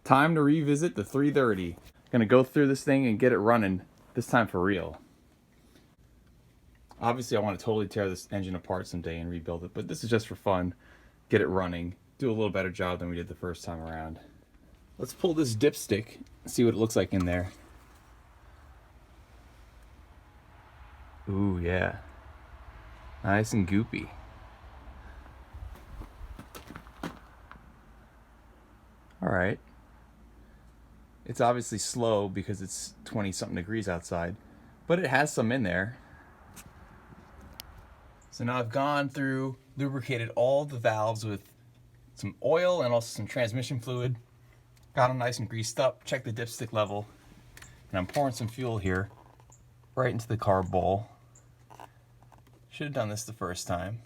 Time to revisit the 330. Gonna go through this thing and get it running, this time for real. Obviously I want to totally tear this engine apart someday and rebuild it, but this is just for fun. Get it running, do a little better job than we did the first time around. Let's pull this dipstick and see what it looks like in there. Ooh, yeah. Nice and goopy. Alright. It's obviously slow because it's 20-something degrees outside, but it has some in there. So now I've gone through, lubricated all the valves with some oil and also some transmission fluid. Got them nice and greased up, checked the dipstick level, and I'm pouring some fuel here right into the carb bowl. Should have done this the first time,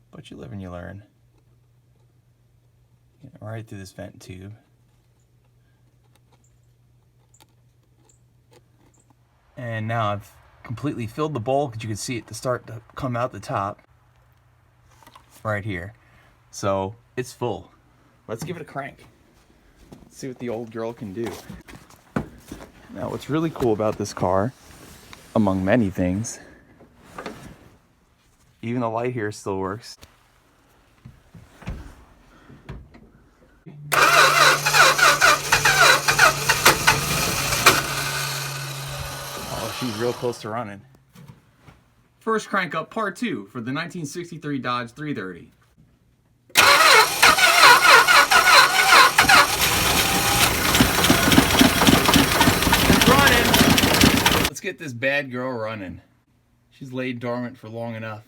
but you live and you learn. Get it right through this vent tube. And now I've completely filled the bowl because you can see it to start to come out the top right here. So it's full. Let's give it a crank. Let's see what the old girl can do. Now what's really cool about this car, among many things, even the light here still works. She's real close to running. First crank up, part 2 for the 1963 Dodge 330. It's running. Let's get this bad girl running. She's laid dormant for long enough.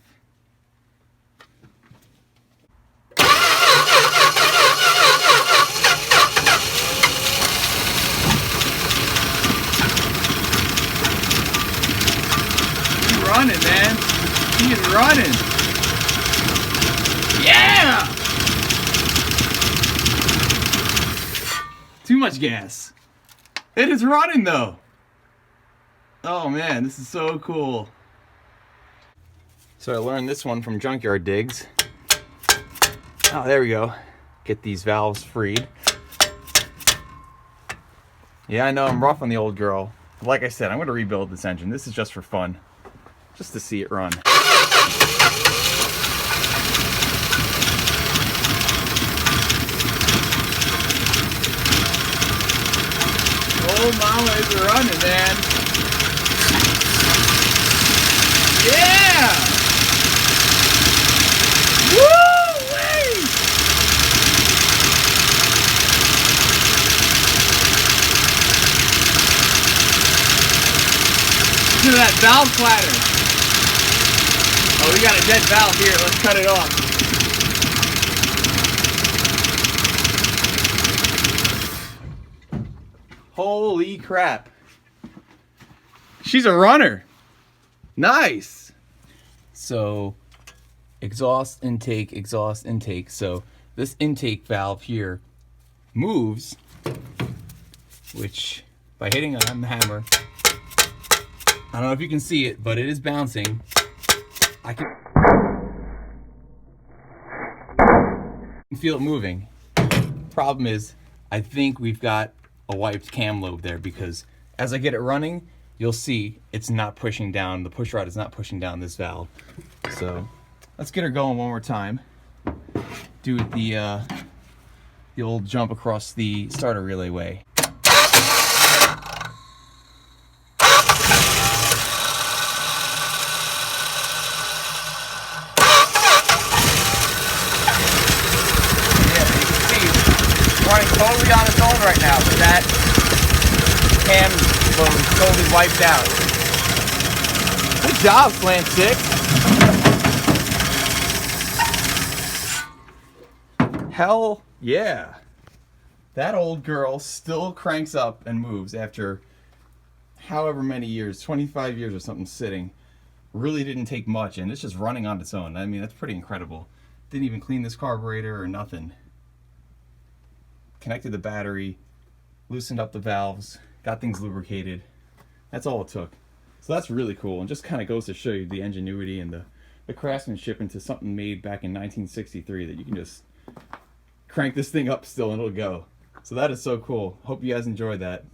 Running, man. He is running. Yeah! Too much gas. It is running though. Oh man, this is so cool. So I learned this one from Junkyard Digs. Oh, there we go. Get these valves freed. Yeah, I know I'm rough on the old girl. Like I said, I'm going to rebuild this engine. This is just for fun. Just to see it run. Old mama is running, man. Yeah! Woo-wee! Listen to that valve clatter. Oh, we got a dead valve here. Let's cut it off. Holy crap. She's a runner. Nice. So, exhaust intake, exhaust intake. So, this intake valve here moves, which by hitting on the hammer, I don't know if you can see it, but it is bouncing. I can feel it moving. Problem is, I think we've got a wiped cam lobe there because as I get it running, you'll see it's not pushing down. The push rod is not pushing down this valve. So let's get her going one more time. Do it the old jump across the starter relay way. Running totally on its own right now, but that cam lobe is totally wiped out. Good job, Slant 6. Hell yeah. That old girl still cranks up and moves after however many years, 25 years or something sitting. Really didn't take much, and it's just running on its own. I mean, that's pretty incredible. Didn't even clean this carburetor or nothing. Connected the battery, loosened up the valves, got things lubricated. That's all it took. So that's really cool, and just kind of goes to show you the ingenuity and the craftsmanship into something made back in 1963 that you can just crank this thing up still and it'll go. So that is so cool. Hope you guys enjoyed that.